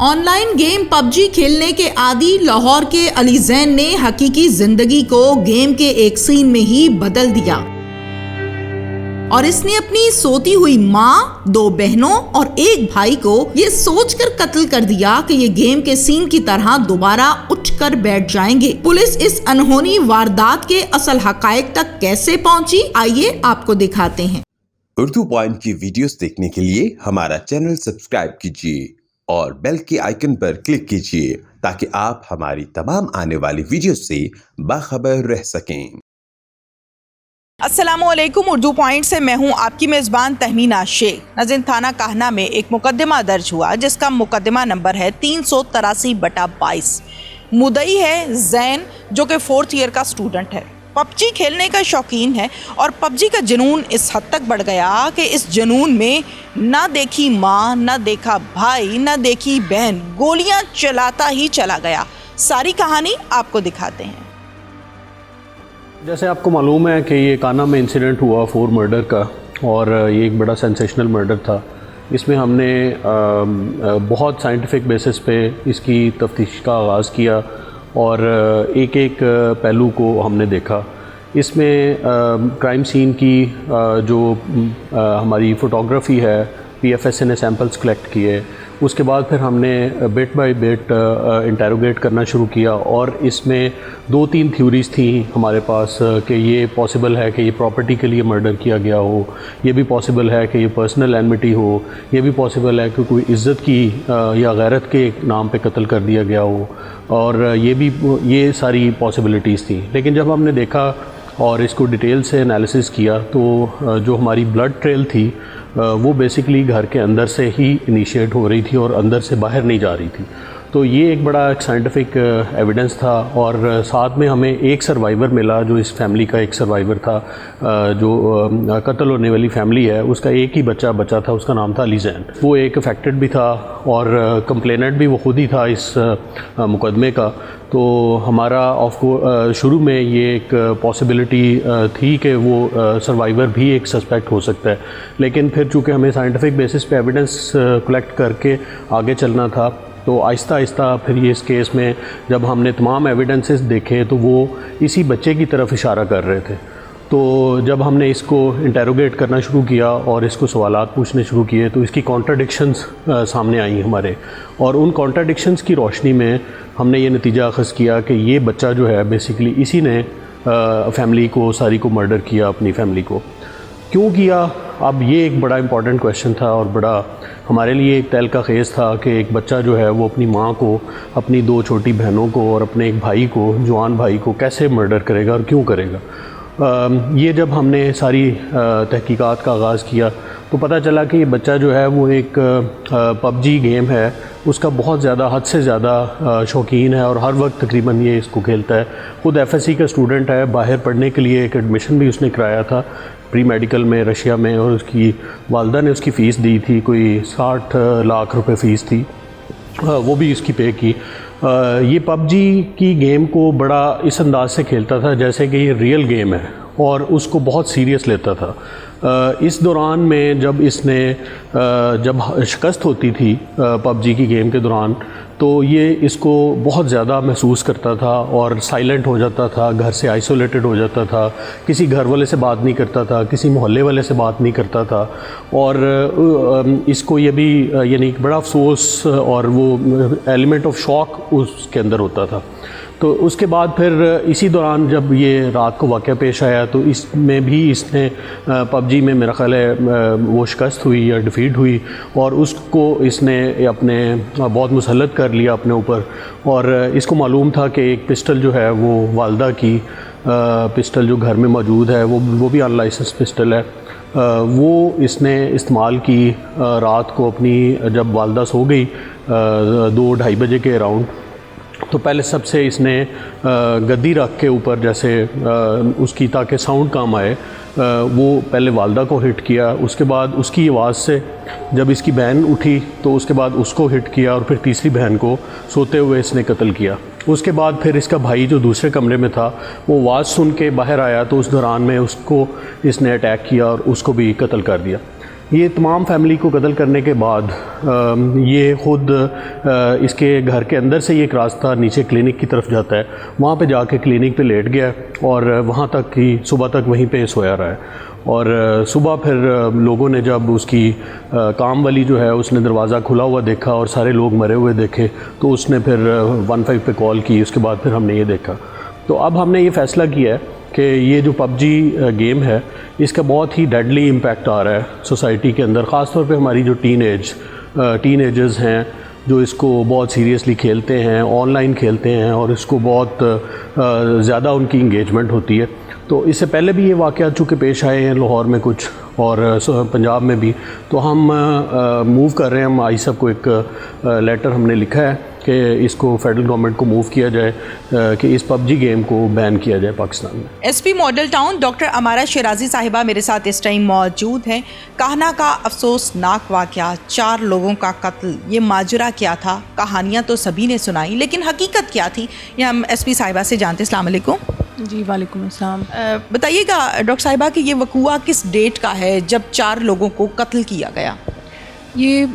On line game PUBG کھیلنے کے عادی لاہور کے علی زین نے حقیقی زندگی کو گیم کے ایک سین میں ہی بدل دیا اور اس نے اپنی سوتی ہوئی ماں، 2 بہنوں اور 1 بھائی کو یہ سوچ کر قتل کر دیا کہ یہ گیم کے سین کی طرح دوبارہ اٹھ کر بیٹھ جائیں گے۔ پولیس اس انہونی واردات کے اصل حقائق تک کیسے پہنچی، آئیے آپ کو دکھاتے ہیں۔ اردو پوائنٹ کی ویڈیوز دیکھنے کے لیے ہمارا چینل سبسکرائب کیجیے اور بیل کے آئیکن پر کلک کیجیے تاکہ آپ ہماری تمام آنے والی ویڈیوز سے باخبر رہ سکیں۔ السلام علیکم، اردو پوائنٹ سے میں ہوں آپ کی میزبان تہمینہ شیخ۔ ناظرین، تھانہ کاہنہ میں ایک مقدمہ درج ہوا جس کا مقدمہ نمبر ہے 383/22۔ مدعی ہے زین، جو کہ 4th ایئر کا اسٹوڈنٹ ہے، پب جی کھیلنے کا شوقین ہے اور پب جی کا جنون اس حد تک بڑھ گیا کہ اس جنون میں نہ دیکھی ماں، نہ دیکھا بھائی، نہ دیکھی بہن، گولیاں چلاتا ہی چلا گیا۔ ساری کہانی آپ کو دکھاتے ہیں۔ جیسے آپ کو معلوم ہے کہ یہ کانا میں انسیڈنٹ ہوا 4 مرڈر کا، اور یہ ایک بڑا سینسیشنل مرڈر تھا۔ اس میں ہم نے بہت سائنٹیفک بیسس پہ اس کی تفتیش کا آغاز کیا اور ایک ایک پہلو کو ہم نے دیکھا۔ اس میں کرائم سین کی جو ہماری فوٹوگرافی ہے، PFSA نے سیمپلز کلیکٹ کیے، اس کے بعد پھر ہم نے بٹ بائی بٹ انٹیروگیٹ کرنا شروع کیا، اور اس میں 2-3 تھیوریز تھیں ہمارے پاس کہ یہ پاسبل ہے کہ یہ پراپرٹی کے لیے مرڈر کیا گیا ہو، یہ بھی پاسبل ہے کہ یہ پرسنل اینمٹی ہو، یہ بھی پاسبل ہے کہ کوئی عزت کی یا غیرت کے نام پہ قتل کر دیا گیا ہو، اور یہ ساری پاسبلٹیز تھیں۔ لیکن جب ہم نے دیکھا اور اس کو ڈیٹیل سے انالیسس کیا تو جو ہماری بلڈ ٹریل تھی وہ بیسیکلی گھر کے اندر سے ہی انیشیٹ ہو رہی تھی اور اندر سے باہر نہیں جا رہی تھی۔ تو یہ ایک بڑا سائنٹیفک ایویڈنس تھا، اور ساتھ میں ہمیں ایک سروائیور ملا جو اس فیملی کا ایک سروائیور تھا، جو قتل ہونے والی فیملی ہے، اس کا ایک ہی بچہ تھا، اس کا نام تھا علی زین۔ وہ ایک افیکٹڈ بھی تھا اور کمپلیننٹ بھی وہ خود ہی تھا اس مقدمے کا۔ تو ہمارا شروع میں یہ ایک پاسبلٹی تھی کہ وہ سروائیور بھی ایک سسپیکٹ ہو سکتا ہے، لیکن پھر چونکہ ہمیں سائنٹیفک بیسس پہ ایویڈنس کلیکٹ کر کے آگے چلنا تھا، تو آہستہ آہستہ پھر یہ اس کیس میں جب ہم نے تمام ایویڈنسز دیکھے تو وہ اسی بچے کی طرف اشارہ کر رہے تھے۔ تو جب ہم نے اس کو انٹیروگیٹ کرنا شروع کیا اور اس کو سوالات پوچھنے شروع کیے تو اس کی کانٹراڈکشنز سامنے آئیں ہمارے، اور ان کانٹراڈکشنز کی روشنی میں ہم نے یہ نتیجہ اخذ کیا کہ یہ بچہ جو ہے بیسیکلی اسی نے فیملی کو ساری کو مرڈر کیا، اپنی فیملی کو۔ کیوں کیا؟ اب یہ ایک بڑا امپورٹنٹ کویشچن تھا اور بڑا ہمارے لیے ایک تہلکہ خیز تھا کہ ایک بچہ جو ہے وہ اپنی ماں کو، اپنی 2 چھوٹی بہنوں کو اور اپنے ایک بھائی کو، جوان بھائی کو کیسے مرڈر کرے گا اور کیوں کرے گا۔ یہ جب ہم نے ساری تحقیقات کا آغاز کیا تو پتہ چلا کہ یہ بچہ جو ہے وہ ایک پب جی گیم ہے، اس کا بہت زیادہ، حد سے زیادہ شوقین ہے، اور ہر وقت تقریباً یہ اس کو کھیلتا ہے۔ خود FSC کا اسٹوڈنٹ ہے، باہر پڑھنے کے لیے ایک ایڈمیشن بھی اس نے کرایا تھا پری میڈیکل میں رشیا میں، اور اس کی والدہ نے اس کی فیس دی تھی، کوئی 60 لاکھ روپے فیس تھی، وہ بھی اس کی پے کی۔ یہ پب جی کی گیم کو بڑا اس انداز سے کھیلتا تھا جیسے کہ یہ ریئل گیم ہے، اور اس کو بہت سیریس لیتا تھا۔ اس دوران میں جب شکست ہوتی تھی پب جی کی گیم کے دوران، تو یہ اس کو بہت زیادہ محسوس کرتا تھا اور سائلنٹ ہو جاتا تھا، گھر سے آئسولیٹڈ ہو جاتا تھا، کسی گھر والے سے بات نہیں کرتا تھا، کسی محلے والے سے بات نہیں کرتا تھا، اور اس کو یہ بھی یعنی بڑا افسوس اور وہ ایلیمنٹ آف شوق اس کے اندر ہوتا تھا۔ تو اس کے بعد پھر اسی دوران جب یہ رات کو واقعہ پیش آیا تو اس میں بھی اس نے پب جی میں میرا خیال ہے وہ شکست ہوئی یا ڈیفیٹ ہوئی، اور اس کو اس نے اپنے بہت مسلط کر لیا اپنے اوپر، اور اس کو معلوم تھا کہ ایک پسٹل جو ہے وہ والدہ کی پسٹل جو گھر میں موجود ہے وہ بھی ان لائسنس پسٹل ہے، وہ اس نے استعمال کی رات کو اپنی، جب والدہ سو گئی 2-2:30 بجے کے اراؤنڈ، تو پہلے سب سے اس نے گدی رکھ کے اوپر جیسے اس کی تاکہ ساؤنڈ کام آئے، وہ پہلے والدہ کو ہٹ کیا، اس کے بعد اس کی آواز سے جب اس کی بہن اٹھی تو اس کے بعد اس کو ہٹ کیا، اور پھر تیسری بہن کو سوتے ہوئے اس نے قتل کیا۔ اس کے بعد پھر اس کا بھائی جو دوسرے کمرے میں تھا وہ آواز سن کے باہر آیا، تو اس دوران میں اس کو اس نے اٹیک کیا اور اس کو بھی قتل کر دیا۔ یہ تمام فیملی کو قتل کرنے کے بعد یہ خود اس کے گھر کے اندر سے یہ ایک راستہ نیچے کلینک کی طرف جاتا ہے، وہاں پہ جا کے کلینک پہ لیٹ گیا اور وہاں تک کی صبح تک وہیں پہ سویا رہا ہے۔ اور صبح پھر لوگوں نے جب اس کی کام والی جو ہے اس نے دروازہ کھلا ہوا دیکھا اور سارے لوگ مرے ہوئے دیکھے تو اس نے پھر 15 پہ کال کی، اس کے بعد پھر ہم نے یہ دیکھا۔ تو اب ہم نے یہ فیصلہ کیا ہے کہ یہ جو PUBG گیم ہے اس کا بہت ہی ڈیڈلی امپیکٹ آ رہا ہے سوسائٹی کے اندر، خاص طور پہ ہماری جو ٹین ایجرز ہیں جو اس کو بہت سیریسلی کھیلتے ہیں، آن لائن کھیلتے ہیں اور اس کو بہت زیادہ ان کی انگیجمنٹ ہوتی ہے۔ تو اس سے پہلے بھی یہ واقعات چونکہ پیش آئے ہیں لاہور میں کچھ اور پنجاب میں بھی، تو ہم موو کر رہے ہیں، ہم آئی صاحب کو ایک لیٹر ہم نے لکھا ہے کہ اس کو فیڈرل گورنمنٹ کو موو کیا جائے کہ اس PUBG گیم کو بین کیا جائے پاکستان میں۔ S P Model Town doctor Ammara Shirazi صاحبہ میرے ساتھ اس ٹائم موجود ہیں۔ کاہنا کا افسوسناک واقعہ، 4 لوگوں کا قتل، یہ ماجرا کیا تھا؟ کہانیاں تو سبھی نے سنائی لیکن حقیقت کیا تھی یہ ہم ایس پی صاحبہ سے جانتے ہیں۔ السلام علیکم۔ جی وعلیکم السلام۔ بتائیے گا ڈاکٹر صاحبہ کہ یہ وقوعہ کس ڈیٹ کا ہے جب 4 لوگوں کو قتل کیا گیا؟ یہ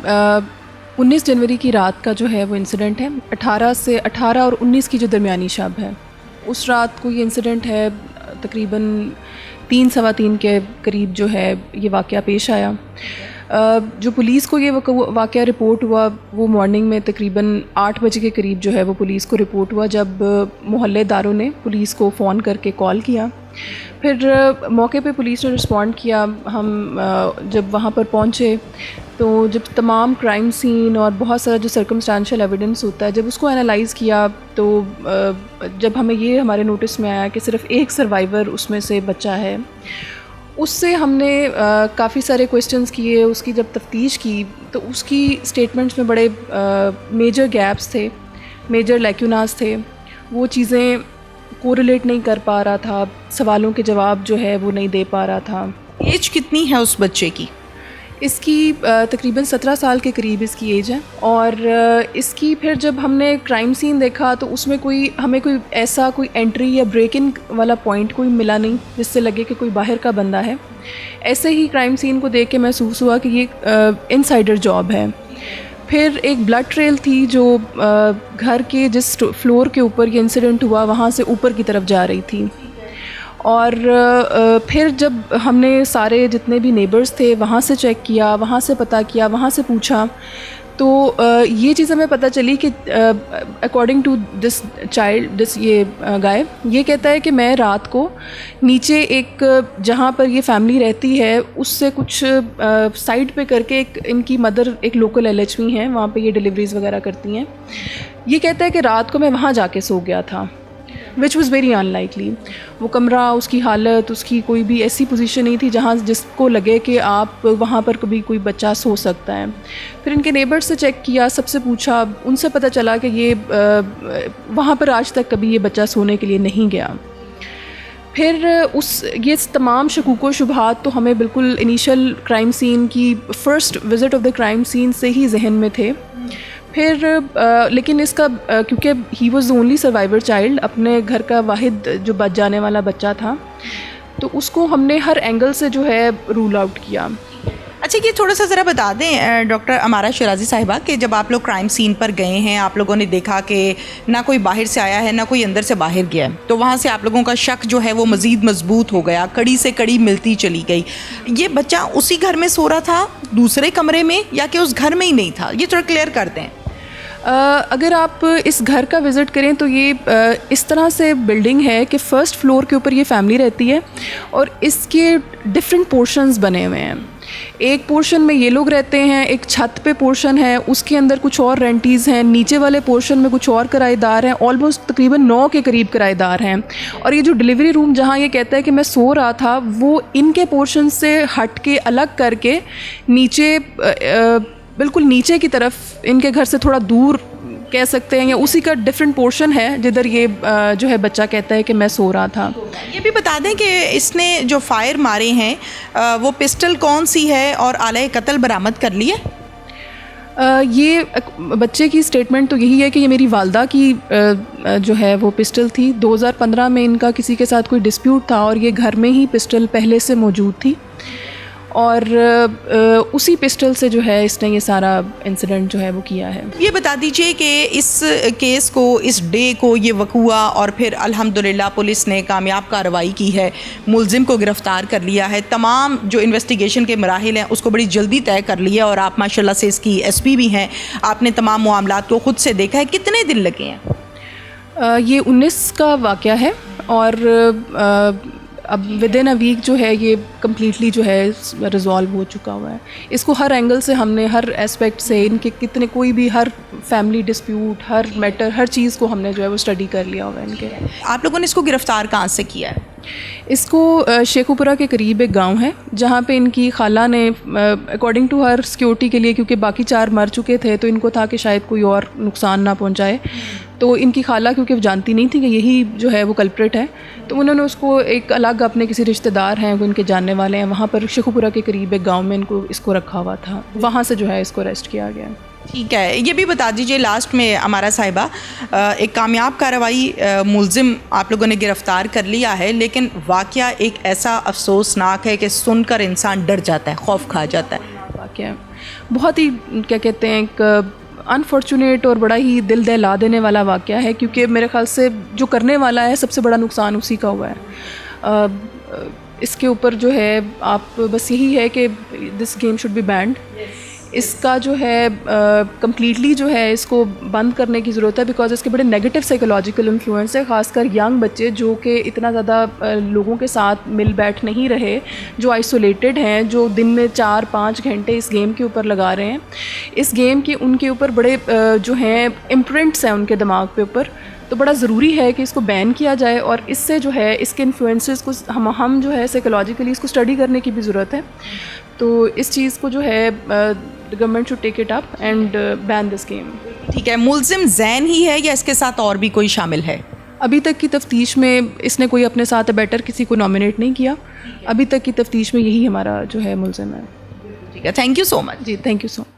19 جنوری کی رات کا جو ہے وہ انسیڈنٹ ہے، 18 اور 19 کی جو درمیانی شب ہے اس رات کو یہ انسیڈنٹ ہے۔ تقریباً 3 سوا 3 کے قریب جو ہے یہ واقعہ پیش آیا۔ جو پولیس کو یہ واقعہ رپورٹ ہوا وہ مارننگ میں تقریباً 8 بجے کے قریب جو ہے وہ پولیس کو رپورٹ ہوا، جب محلے داروں نے پولیس کو فون کر کے کال کیا۔ پھر موقع پہ پولیس نے رسپونڈ کیا۔ ہم جب وہاں پر پہنچے تو جب تمام کرائم سین اور بہت سارا جو سرکمسٹانشل ایویڈنس ہوتا ہے جب اس کو انالائز کیا تو جب ہمیں یہ ہمارے نوٹس میں آیا کہ صرف ایک سروائیور اس میں سے بچہ ہے، اس سے ہم نے کافی سارے کویسچنز کیے۔ اس کی جب تفتیش کی تو اس کی سٹیٹمنٹس میں بڑے میجر گیپس تھے، میجر لیکوناز تھے، وہ چیزیں کوریلیٹ نہیں کر پا رہا تھا، سوالوں کے جواب جو ہے وہ نہیں دے پا رہا تھا۔ ایج کتنی ہے اس بچے کی؟ اس کی تقریباً 17 سال کے قریب اس کی ایج ہے، اور اس کی پھر جب ہم نے کرائم سین دیکھا تو اس میں ہمیں کوئی ایسا کوئی انٹری یا بریک ان والا پوائنٹ کوئی ملا نہیں جس سے لگے کہ کوئی باہر کا بندہ ہے۔ ایسے ہی کرائم سین کو دیکھ کے محسوس ہوا کہ یہ انسائڈر جاب ہے۔ پھر ایک بلڈ ٹریل تھی جو گھر کے جس فلور کے اوپر یہ انسیڈنٹ ہوا وہاں سے اوپر کی طرف جا رہی تھی، اور پھر جب ہم نے سارے جتنے بھی نیبرز تھے وہاں سے چیک کیا، وہاں سے پتہ کیا، وہاں سے پوچھا تو یہ چیز ہمیں پتہ چلی کہ اکارڈنگ ٹو دس یہ گائے یہ کہتا ہے کہ میں رات کو نیچے ایک جہاں پر یہ فیملی رہتی ہے اس سے کچھ سائڈ پہ کر کے ان کی مدر ایک لوکل LHV ہیں، وہاں پہ یہ ڈیلیوریز وغیرہ کرتی ہیں۔ یہ کہتا ہے کہ رات کو میں وہاں جا کے سو گیا تھا، which was very in likely. وہ کمرہ، اس کی حالت، اس کی کوئی بھی ایسی پوزیشن نہیں تھی جہاں جس کو لگے کہ آپ وہاں پر کبھی کوئی بچہ سو سکتا ہے۔ پھر ان کے نیبر سے چیک کیا، سب سے پوچھا، ان سے پتہ چلا کہ یہ وہاں پر آج تک کبھی یہ بچہ سونے کے لیے نہیں گیا۔ پھر یہ تمام شکوک و شبہات تو ہمیں بالکل انیشل کرائم سین کی first visit of the crime scene سے ہی ذہن میں تھے۔ پھر لیکن اس کا کیونکہ he was the only survivor child, اپنے گھر کا واحد جو بچ جانے والا بچہ تھا، تو اس کو ہم نے ہر اینگل سے جو ہے رول آؤٹ کیا۔ اچھا یہ تھوڑا سا ذرا بتا دیں ڈاکٹر امارہ شیرازی صاحبہ کہ جب آپ لوگ کرائم سین پر گئے ہیں آپ لوگوں نے دیکھا کہ نہ کوئی باہر سے آیا ہے نہ کوئی اندر سے باہر گیا ہے، تو وہاں سے آپ لوگوں کا شک جو ہے وہ مزید مضبوط ہو گیا، کڑی سے کڑی ملتی چلی گئی۔ یہ بچہ اسی گھر میں سو رہا تھا دوسرے کمرے میں یا کہ اس گھر میں ہی نہیں تھا؟ یہ تھوڑا کلیئر کر دیں۔ اگر آپ اس گھر کا وزٹ کریں تو یہ اس طرح سے بلڈنگ ہے کہ فرسٹ فلور کے اوپر یہ فیملی رہتی ہے اور اس کے ڈفرینٹ پورشنز بنے ہوئے ہیں۔ ایک پورشن میں یہ لوگ رہتے ہیں، ایک چھت پہ پورشن ہے، اس کے اندر کچھ اور رینٹیز ہیں، نیچے والے پورشن میں کچھ اور کرائے دار ہیں، آلموسٹ تقریباً 9 کے قریب کرائے دار ہیں۔ اور یہ جو ڈیلیوری روم جہاں یہ کہتا ہے کہ میں سو رہا تھا وہ ان کے پورشن سے ہٹ کے الگ کر کے نیچے بالکل نیچے کی طرف ان کے گھر سے تھوڑا دور کہہ سکتے ہیں، یا اسی کا ڈفرینٹ پورشن ہے جدھر یہ جو ہے بچہ کہتا ہے کہ میں سو رہا تھا۔ یہ بھی بتا دیں کہ اس نے جو فائر مارے ہیں وہ پسٹل کون سی ہے اور آلہ قتل برآمد کر لیے؟ یہ بچے کی سٹیٹمنٹ تو یہی ہے کہ یہ میری والدہ کی جو ہے وہ پسٹل تھی۔ 2015 میں ان کا کسی کے ساتھ کوئی ڈسپیوٹ تھا اور یہ گھر میں ہی پسٹل پہلے سے موجود تھی، اور اسی پسٹل سے جو ہے اس نے یہ سارا انسیڈنٹ جو ہے وہ کیا ہے. یہ بتا دیجئے کہ اس کیس کو، اس ڈے کو یہ وقوع اور پھر الحمدللہ پولیس نے کامیاب کارروائی کی ہے، ملزم کو گرفتار کر لیا ہے، تمام جو انویسٹیگیشن کے مراحل ہیں اس کو بڑی جلدی طے کر لیا، اور آپ ماشاءاللہ سے اس کی ایس پی بھی ہیں، آپ نے تمام معاملات کو خود سے دیکھا ہے. کتنے دن لگے ہیں؟ یہ 19 کا واقعہ ہے، اور اب ود ان اے ویک جو ہے یہ کمپلیٹلی جو ہے ریزالو ہو چکا ہوا ہے. اس کو ہر اینگل سے ہم نے، ہر اسپیکٹ سے، ان کے کتنے کوئی بھی ہر فیملی ڈسپیوٹ، ہر میٹر، ہر چیز کو ہم نے جو ہے وہ اسٹڈی کر لیا ہوا ہے ان کے. آپ لوگوں نے اس کو گرفتار کہاں سے کیا ہے؟ اس کو شیخوپورہ کے قریب ایک گاؤں ہے جہاں پہ ان کی خالہ نے اکارڈنگ ٹو ہر سیکیورٹی کے لیے، کیونکہ باقی 4 مر چکے تھے تو ان کو تھا کہ شاید کوئی اور نقصان نہ پہنچائے، تو ان کی خالہ کیونکہ جانتی نہیں تھی کہ یہی جو ہے وہ کلپریٹ ہے، تو انہوں نے اس کو ایک الگ اپنے کسی رشتہ دار ہیں وہ ان کے جاننے والے ہیں وہاں پر شیخوپورہ کے قریب ایک گاؤں میں اس کو رکھا ہوا تھا، وہاں سے جو ہے اس کو اریسٹ کیا گیا. ٹھیک ہے، یہ بھی بتا دیجئے لاسٹ میں ہمارا صاحبہ، ایک کامیاب کارروائی، ملزم آپ لوگوں نے گرفتار کر لیا ہے، لیکن واقعہ ایک ایسا افسوسناک ہے کہ سن کر انسان ڈر جاتا ہے، خوف کھا جاتا ہے. واقعہ بہت ہی کیا کہتے ہیں ایک انفارچونیٹ اور بڑا ہی دل دہلا دینے والا واقعہ ہے، کیونکہ میرے خیال سے جو کرنے والا ہے سب سے بڑا نقصان اسی کا ہوا ہے. اس کے اوپر جو ہے آپ بس یہی ہے کہ this game should be banned. اس کا جو ہے کمپلیٹلی جو ہے اس کو بند کرنے کی ضرورت ہے، بیکاز اس کے بڑے نیگیٹو سائیکولوجیکل انفلوئنس ہے، خاص کر ینگ بچے جو کہ اتنا زیادہ لوگوں کے ساتھ مل بیٹھ نہیں رہے، جو آئسولیٹڈ ہیں، جو دن میں 4-5 گھنٹے اس گیم کے اوپر لگا رہے ہیں. اس گیم کے ان کے اوپر بڑے جو ہیں امپرنٹس ہیں ان کے دماغ کے اوپر، تو بڑا ضروری ہے کہ اس کو بین کیا جائے، اور اس سے جو ہے اس کے انفلوئنسز کو ہم جو ہے سائیکولوجیکلی اس کو اسٹڈی کرنے کی بھی ضرورت ہے. تو اس چیز کو جو ہے government should take it up and been this game. ٹھیک ہے، ملزم زین ہی ہے یا اس کے ساتھ اور بھی کوئی شامل ہے؟ ابھی تک کی تفتیش میں اس نے کوئی اپنے ساتھ بیٹر کسی کو نامینیٹ نہیں کیا، ابھی تک کی تفتیش میں یہی ہمارا جو ہے ملزم ہے. ٹھیک ہے، تھینک یو سو مچ. جی تھینک یو سو مچ.